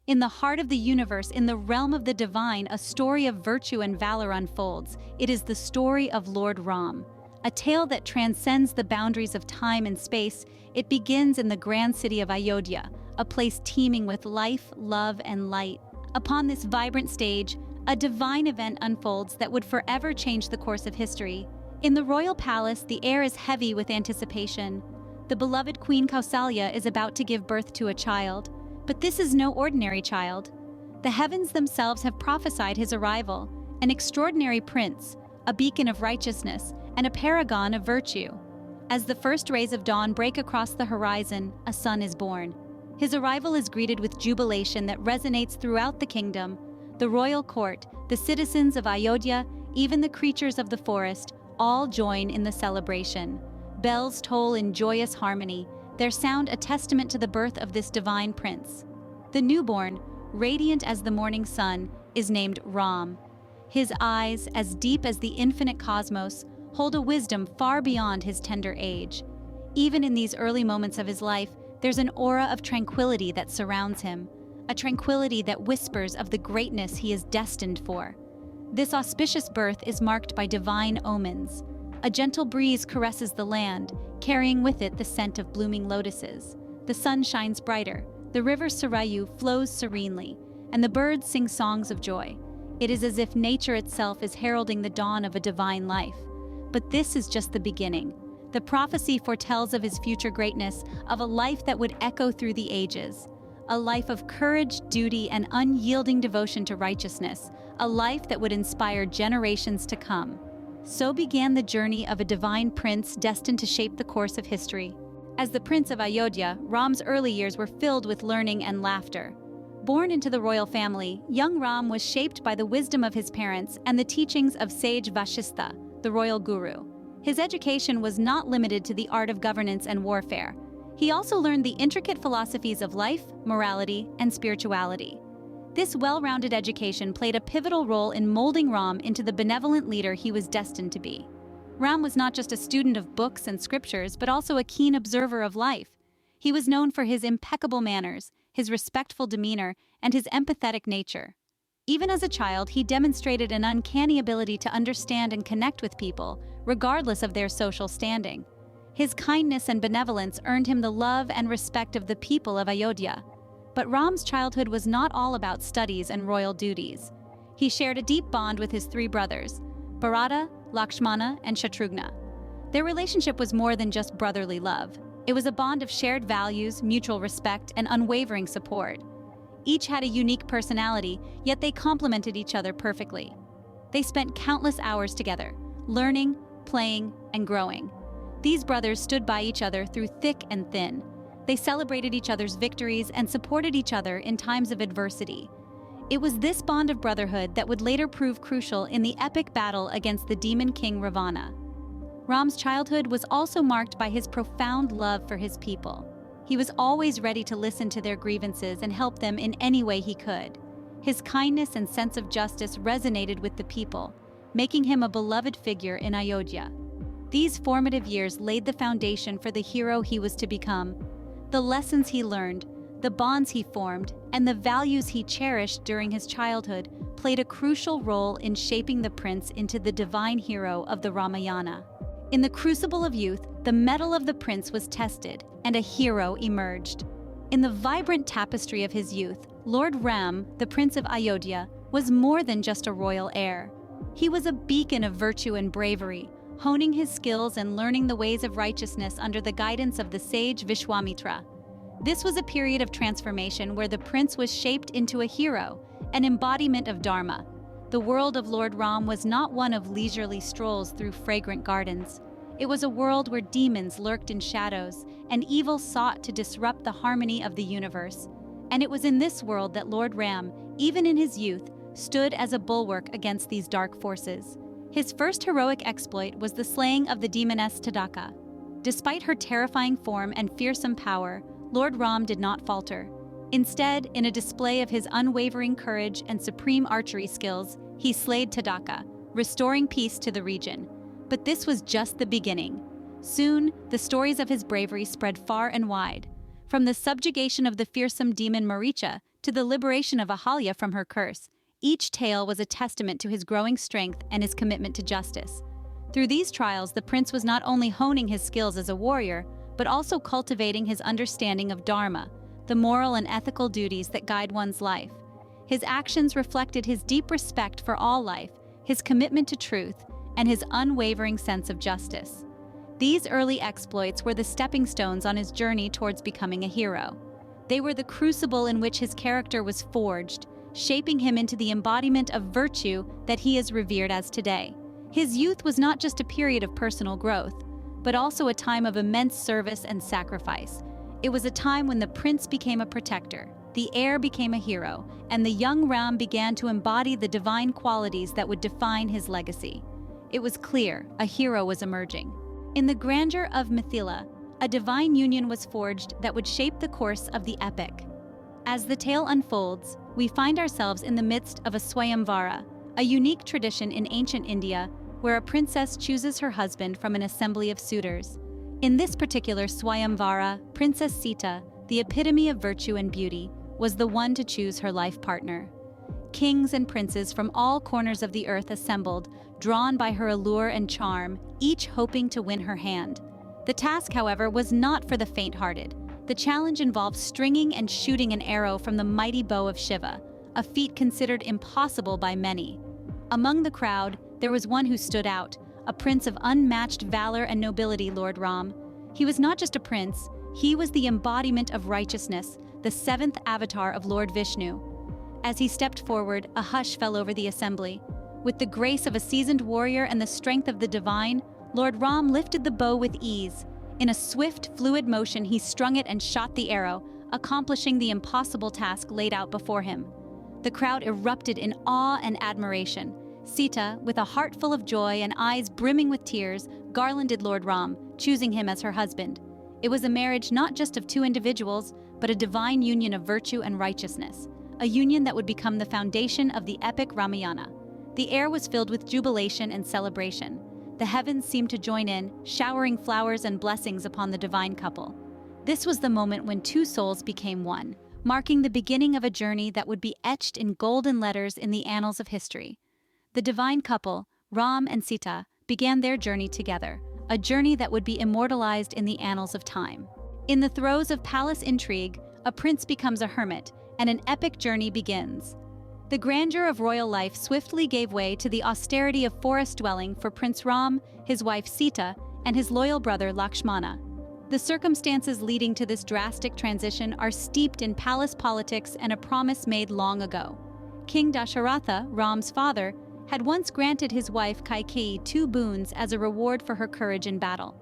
In the heart of the universe, in the realm of the divine, a story of virtue and valor unfolds. It is the story of Lord Ram, a tale that transcends the boundaries of time and space. It begins in the grand city of Ayodhya, a place teeming with life, love, and light. Upon this vibrant stage, a divine event unfolds that would forever change the course of history. In the royal palace, the air is heavy with anticipation. The beloved Queen Kausalya is about to give birth to a child. But this is no ordinary child. The heavens themselves have prophesied his arrival, an extraordinary prince, a beacon of righteousness, and a paragon of virtue. As the first rays of dawn break across the horizon, a son is born. His arrival is greeted with jubilation that resonates throughout the kingdom. The royal court, the citizens of Ayodhya, even the creatures of the forest, all join in the celebration. Bells toll in joyous harmony, their sound a testament to the birth of this divine prince. The newborn, radiant as the morning sun, is named Ram. His eyes, as deep as the infinite cosmos, hold a wisdom far beyond his tender age. Even in these early moments of his life, there's an aura of tranquility that surrounds him, a tranquility that whispers of the greatness he is destined for. This auspicious birth is marked by divine omens. A gentle breeze caresses the land, carrying with it the scent of blooming lotuses. The sun shines brighter, the river Sarayu flows serenely, and the birds sing songs of joy. It is as if nature itself is heralding the dawn of a divine life. But this is just the beginning. The prophecy foretells of his future greatness, of a life that would echo through the ages. A life of courage, duty, and unyielding devotion to righteousness. A life that would inspire generations to come. So began the journey of a divine prince destined to shape the course of history. As the Prince of Ayodhya, Ram's early years were filled with learning and laughter. Born into the royal family, young Ram was shaped by the wisdom of his parents and the teachings of sage Vashistha, the royal guru. His education was not limited to the art of governance and warfare. He also learned the intricate philosophies of life, morality, and spirituality. This well-rounded education played a pivotal role in molding Ram into the benevolent leader he was destined to be. Ram was not just a student of books and scriptures, but also a keen observer of life. He was known for his impeccable manners, his respectful demeanor, and his empathetic nature. Even as a child, he demonstrated an uncanny ability to understand and connect with people, regardless of their social standing. His kindness and benevolence earned him the love and respect of the people of Ayodhya. But Ram's childhood was not all about studies and royal duties. He shared a deep bond with his three brothers, Bharata, Lakshmana, and Shatrughna. Their relationship was more than just brotherly love. It was a bond of shared values, mutual respect, and unwavering support. Each had a unique personality, yet they complemented each other perfectly. They spent countless hours together, learning, playing, and growing. These brothers stood by each other through thick and thin. They celebrated each other's victories and supported each other in times of adversity. It was this bond of brotherhood that would later prove crucial in the epic battle against the demon king Ravana. Ram's childhood was also marked by his profound love for his people. He was always ready to listen to their grievances and help them in any way he could. His kindness and sense of justice resonated with the people, making him a beloved figure in Ayodhya. These formative years laid the foundation for the hero he was to become. The lessons he learned, the bonds he formed, and the values he cherished during his childhood played a crucial role in shaping the prince into the divine hero of the Ramayana. In the crucible of youth, the mettle of the prince was tested, and a hero emerged. In the vibrant tapestry of his youth, Lord Ram, the Prince of Ayodhya, was more than just a royal heir. He was a beacon of virtue and bravery, honing his skills and learning the ways of righteousness under the guidance of the sage Vishwamitra. This was a period of transformation where the prince was shaped into a hero, an embodiment of Dharma. The world of Lord Ram was not one of leisurely strolls through fragrant gardens. It was a world where demons lurked in shadows and evil sought to disrupt the harmony of the universe. And it was in this world that Lord Ram, even in his youth, stood as a bulwark against these dark forces. His first heroic exploit was the slaying of the demoness Tadaka. Despite her terrifying form and fearsome power, Lord Ram did not falter. Instead, in a display of his unwavering courage and supreme archery skills, he slayed Tadaka, restoring peace to the region. But this was just the beginning. Soon, the stories of his bravery spread far and wide. From the subjugation of the fearsome demon Maricha to the liberation of Ahalya from her curse. Each tale was a testament to his growing strength and his commitment to justice. Through these trials, the prince was not only honing his skills as a warrior, but also cultivating his understanding of Dharma, the moral and ethical duties that guide one's life. His actions reflected his deep respect for all life, his commitment to truth, and his unwavering sense of justice. These early exploits were the stepping stones on his journey towards becoming a hero. They were the crucible in which his character was forged, shaping him into the embodiment of virtue that he is revered as today. His youth was not just a period of personal growth, but also a time of immense service and sacrifice. It was a time when the prince became a protector, the heir became a hero, and the young Ram began to embody the divine qualities that would define his legacy. It was clear a hero was emerging. In the grandeur of Mithila, a divine union was forged that would shape the course of the epic. As the tale unfolds, we find ourselves in the midst of a Swayamvara, a unique tradition in ancient India where a princess chooses her husband from an assembly of suitors. In this particular Swayamvara, Princess Sita, the epitome of virtue and beauty, was the one to choose her life partner. Kings and princes from all corners of the earth assembled, drawn by her allure and charm, each hoping to win her hand. The task, however, was not for the faint-hearted. The challenge involved stringing and shooting an arrow from the mighty bow of Shiva, a feat considered impossible by many. Among the crowd, there was one who stood out, a prince of unmatched valor and nobility, Lord Ram. He was not just a prince, he was the embodiment of righteousness, the seventh avatar of Lord Vishnu. As he stepped forward, a hush fell over the assembly. With the grace of a seasoned warrior and the strength of the divine, Lord Ram lifted the bow with ease. In a swift, fluid motion, he strung it and shot the arrow, accomplishing the impossible task laid out before him. The crowd erupted in awe and admiration. Sita, with a heart full of joy and eyes brimming with tears, garlanded Lord Ram, choosing him as her husband. It was a marriage not just of two individuals, but a divine union of virtue and righteousness, a union that would become the foundation of the epic Ramayana. The air was filled with jubilation and celebration. The heavens seemed to join in, showering flowers and blessings upon the divine couple. This was the moment when two souls became one, marking the beginning of a journey that would be etched in golden letters in the annals of history. The divine couple, Ram and Sita, began their journey together, a journey that would be immortalized in the annals of time. In the throes of palace intrigue, a prince becomes a hermit, and an epic journey begins. The grandeur of royal life swiftly gave way to the austerity of forest dwelling for Prince Ram, his wife Sita, and his loyal brother Lakshmana. The circumstances leading to this drastic transition are steeped in palace politics and a promise made long ago. King Dasharatha, Ram's father, had once granted his wife Kaikeyi 2 boons as a reward for her courage in battle.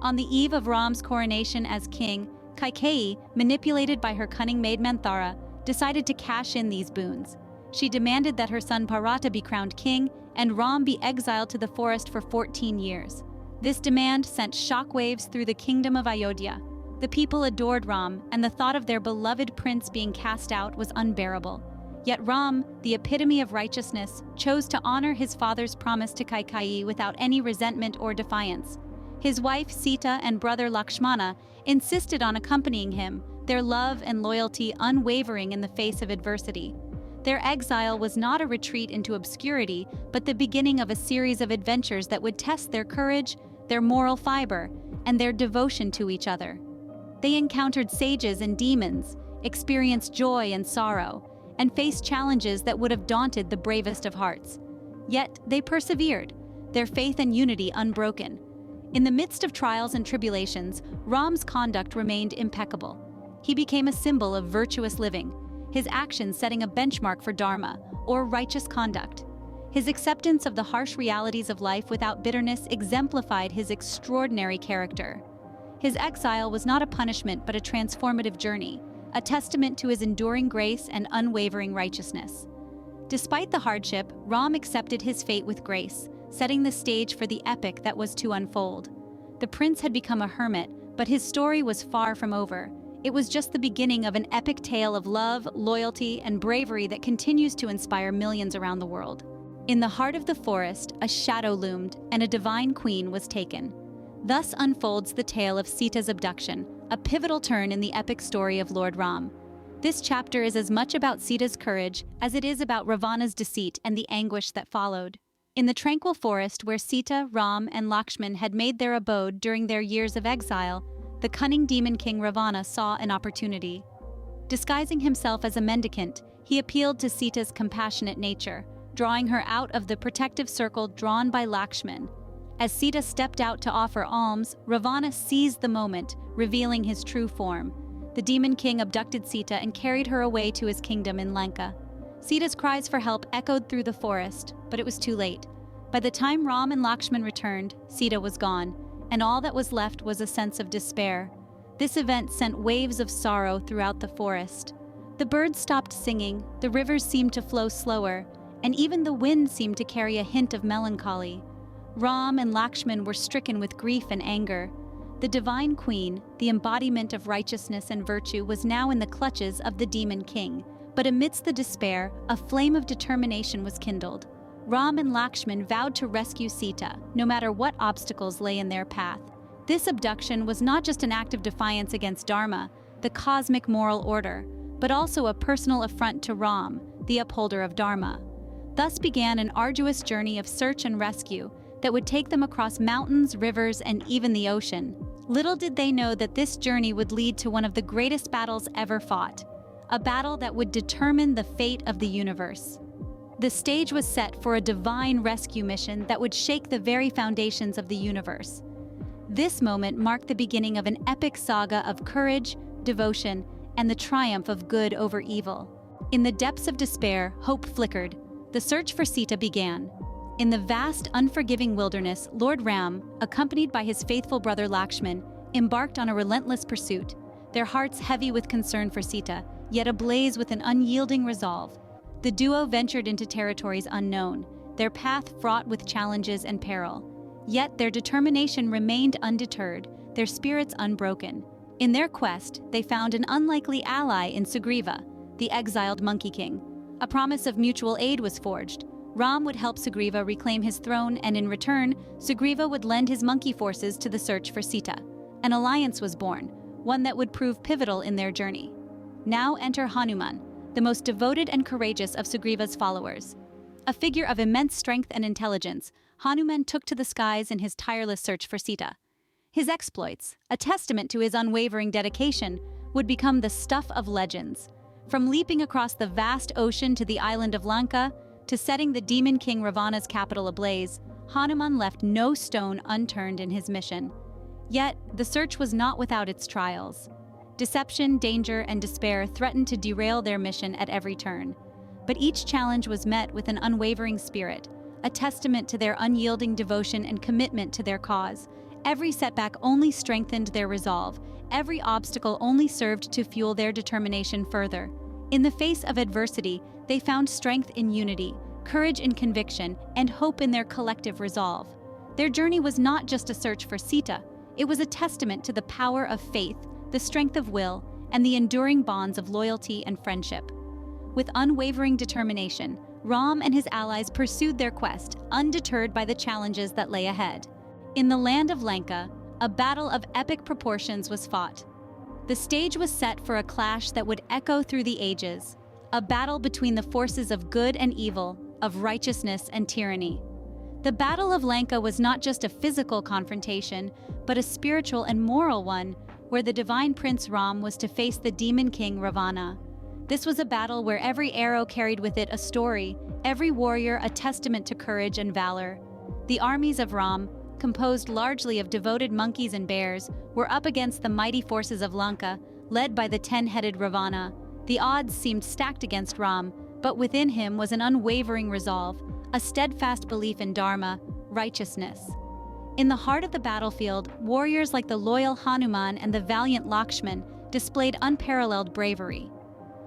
On the eve of Ram's coronation as king, Kaikeyi, manipulated by her cunning maid Manthara, decided to cash in these boons. She demanded that her son Bharata be crowned king and Ram be exiled to the forest for 14 years. This demand sent shockwaves through the kingdom of Ayodhya. The people adored Ram, and the thought of their beloved prince being cast out was unbearable. Yet Ram, the epitome of righteousness, chose to honor his father's promise to Kaikeyi without any resentment or defiance. His wife Sita and brother Lakshmana insisted on accompanying him, their love and loyalty unwavering in the face of adversity. Their exile was not a retreat into obscurity, but the beginning of a series of adventures that would test their courage, their moral fiber, and their devotion to each other. They encountered sages and demons, experienced joy and sorrow, and faced challenges that would have daunted the bravest of hearts. Yet they persevered, their faith and unity unbroken. In the midst of trials and tribulations, Ram's conduct remained impeccable. He became a symbol of virtuous living, his actions setting a benchmark for Dharma, or righteous conduct. His acceptance of the harsh realities of life without bitterness exemplified his extraordinary character. His exile was not a punishment but a transformative journey, a testament to his enduring grace and unwavering righteousness. Despite the hardship, Ram accepted his fate with grace, setting the stage for the epic that was to unfold. The prince had become a hermit, but his story was far from over. It was just the beginning of an epic tale of love, loyalty, and bravery that continues to inspire millions around the world. In the heart of the forest, a shadow loomed, and a divine queen was taken. Thus unfolds the tale of Sita's abduction, a pivotal turn in the epic story of Lord Ram. This chapter is as much about Sita's courage as it is about Ravana's deceit and the anguish that followed. In the tranquil forest where Sita, Ram, and Lakshman had made their abode during their years of exile, the cunning demon king Ravana saw an opportunity. Disguising himself as a mendicant, he appealed to Sita's compassionate nature, drawing her out of the protective circle drawn by Lakshman. As Sita stepped out to offer alms, Ravana seized the moment, revealing his true form. The demon king abducted Sita and carried her away to his kingdom in Lanka. Sita's cries for help echoed through the forest, but it was too late. By the time Ram and Lakshman returned, Sita was gone, and all that was left was a sense of despair. This event sent waves of sorrow throughout the forest. The birds stopped singing, the rivers seemed to flow slower, and even the wind seemed to carry a hint of melancholy. Ram and Lakshman were stricken with grief and anger. The divine queen, the embodiment of righteousness and virtue, was now in the clutches of the demon king. But amidst the despair, a flame of determination was kindled. Ram and Lakshman vowed to rescue Sita, no matter what obstacles lay in their path. This abduction was not just an act of defiance against Dharma, the cosmic moral order, but also a personal affront to Ram, the upholder of Dharma. Thus began an arduous journey of search and rescue that would take them across mountains, rivers, and even the ocean. Little did they know that this journey would lead to one of the greatest battles ever fought, a battle that would determine the fate of the universe. The stage was set for a divine rescue mission that would shake the very foundations of the universe. This moment marked the beginning of an epic saga of courage, devotion, and the triumph of good over evil. In the depths of despair, hope flickered. The search for Sita began. In the vast, unforgiving wilderness, Lord Ram, accompanied by his faithful brother Lakshman, embarked on a relentless pursuit, their hearts heavy with concern for Sita, yet ablaze with an unyielding resolve. The duo ventured into territories unknown, their path fraught with challenges and peril. Yet their determination remained undeterred, their spirits unbroken. In their quest, they found an unlikely ally in Sugriva, the exiled Monkey King. A promise of mutual aid was forged. Ram would help Sugriva reclaim his throne, and in return, Sugriva would lend his monkey forces to the search for Sita. An alliance was born, one that would prove pivotal in their journey. Now enter Hanuman, the most devoted and courageous of Sugriva's followers. A figure of immense strength and intelligence, Hanuman took to the skies in his tireless search for Sita. His exploits, a testament to his unwavering dedication, would become the stuff of legends. From leaping across the vast ocean to the island of Lanka, to setting the demon king Ravana's capital ablaze, Hanuman left no stone unturned in his mission. Yet, the search was not without its trials. Deception, danger, and despair threatened to derail their mission at every turn. But each challenge was met with an unwavering spirit, a testament to their unyielding devotion and commitment to their cause. Every setback only strengthened their resolve. Every obstacle only served to fuel their determination further. In the face of adversity, they found strength in unity, courage in conviction, and hope in their collective resolve. Their journey was not just a search for Sita, it was a testament to the power of faith, the strength of will, and the enduring bonds of loyalty and friendship. With unwavering determination, Ram and his allies pursued their quest, undeterred by the challenges that lay ahead. In the land of Lanka, a battle of epic proportions was fought. The stage was set for a clash that would echo through the ages, a battle between the forces of good and evil, of righteousness and tyranny. The Battle of Lanka was not just a physical confrontation, but a spiritual and moral one, where the divine prince Ram was to face the demon king Ravana. This was a battle where every arrow carried with it a story, every warrior a testament to courage and valor. The armies of Ram, composed largely of devoted monkeys and bears, were up against the mighty forces of Lanka, led by the 10-headed Ravana. The odds seemed stacked against Ram, but within him was an unwavering resolve, a steadfast belief in Dharma, righteousness. In the heart of the battlefield, warriors like the loyal Hanuman and the valiant Lakshman displayed unparalleled bravery.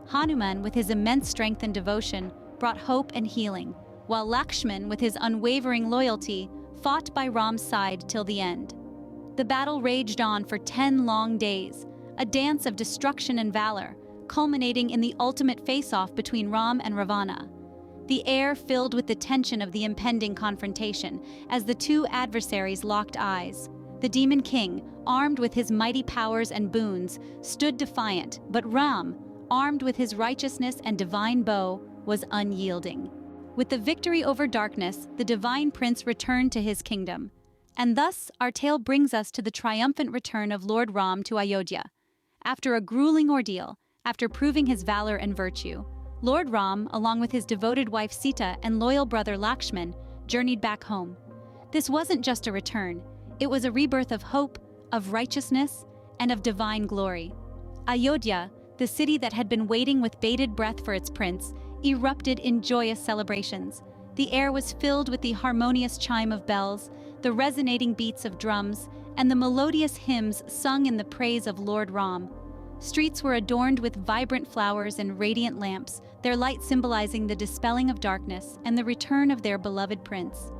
Hanuman, with his immense strength and devotion, brought hope and healing, while Lakshman, with his unwavering loyalty, fought by Ram's side till the end. The battle raged on for 10 long days, a dance of destruction and valor, culminating in the ultimate face-off between Ram and Ravana. The air filled with the tension of the impending confrontation as the two adversaries locked eyes. The Demon King, armed with his mighty powers and boons, stood defiant, but Ram, armed with his righteousness and divine bow, was unyielding. With the victory over darkness, the divine prince returned to his kingdom. And thus, our tale brings us to the triumphant return of Lord Ram to Ayodhya. After a grueling ordeal, after proving his valor and virtue, Lord Ram, along with his devoted wife Sita and loyal brother Lakshmana, journeyed back home. This wasn't just a return, it was a rebirth of hope, of righteousness, and of divine glory. Ayodhya, the city that had been waiting with bated breath for its prince, erupted in joyous celebrations. The air was filled with the harmonious chime of bells, the resonating beats of drums, and the melodious hymns sung in the praise of Lord Ram. Streets were adorned with vibrant flowers and radiant lamps, their light symbolizing the dispelling of darkness and the return of their beloved prince.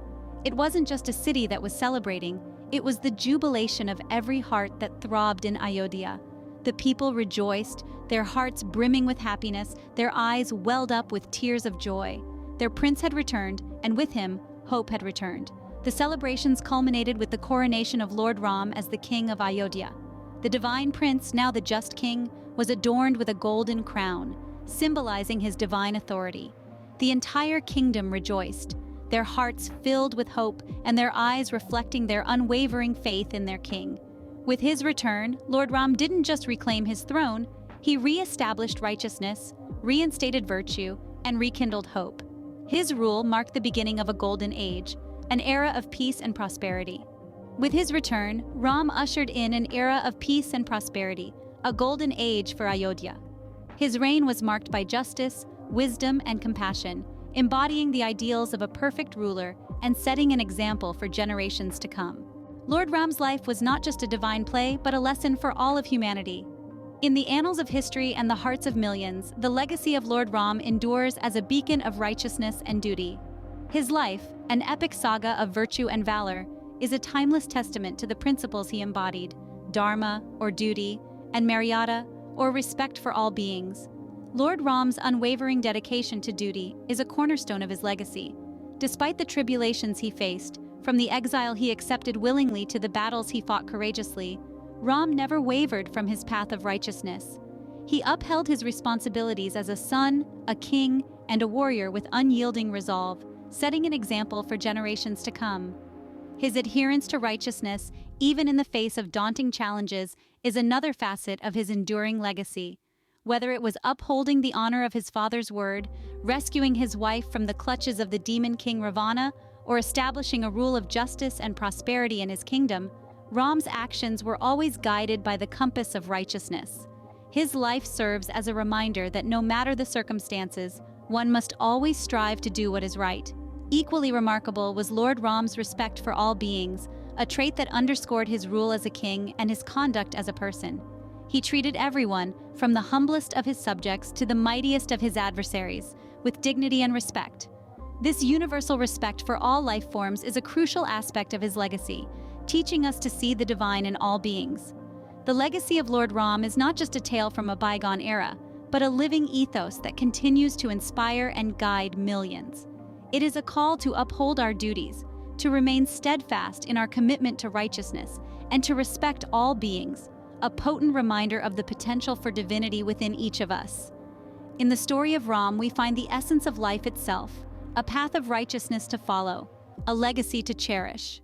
It wasn't just a city that was celebrating, it was the jubilation of every heart that throbbed in Ayodhya. The people rejoiced, their hearts brimming with happiness, their eyes welled up with tears of joy. Their prince had returned, and with him, hope had returned. The celebrations culminated with the coronation of Lord Ram as the king of Ayodhya. The divine prince, now the just king, was adorned with a golden crown, symbolizing his divine authority. The entire kingdom rejoiced, their hearts filled with hope and their eyes reflecting their unwavering faith in their king. With his return, Lord Ram didn't just reclaim his throne, he re-established righteousness, reinstated virtue, and rekindled hope. His rule marked the beginning of a golden age, an era of peace and prosperity. With his return, Ram ushered in an era of peace and prosperity, a golden age for Ayodhya. His reign was marked by justice, wisdom, and compassion, embodying the ideals of a perfect ruler and setting an example for generations to come. Lord Ram's life was not just a divine play, but a lesson for all of humanity. In the annals of history and the hearts of millions, the legacy of Lord Ram endures as a beacon of righteousness and duty. His life, an epic saga of virtue and valor, is a timeless testament to the principles he embodied: Dharma, or duty, and Maryada, or respect for all beings. Lord Ram's unwavering dedication to duty is a cornerstone of his legacy. Despite the tribulations he faced, from the exile he accepted willingly to the battles he fought courageously, Ram never wavered from his path of righteousness. He upheld his responsibilities as a son, a king, and a warrior with unyielding resolve, setting an example for generations to come. His adherence to righteousness, even in the face of daunting challenges, is another facet of his enduring legacy. Whether it was upholding the honor of his father's word, rescuing his wife from the clutches of the demon king Ravana, or establishing a rule of justice and prosperity in his kingdom, Ram's actions were always guided by the compass of righteousness. His life serves as a reminder that no matter the circumstances, one must always strive to do what is right. Equally remarkable was Lord Ram's respect for all beings, a trait that underscored his rule as a king and his conduct as a person. He treated everyone, from the humblest of his subjects to the mightiest of his adversaries, with dignity and respect. This universal respect for all life forms is a crucial aspect of his legacy, teaching us to see the divine in all beings. The legacy of Lord Ram is not just a tale from a bygone era, but a living ethos that continues to inspire and guide millions. It is a call to uphold our duties, to remain steadfast in our commitment to righteousness, and to respect all beings, a potent reminder of the potential for divinity within each of us. In the story of Ram, we find the essence of life itself, a path of righteousness to follow, a legacy to cherish.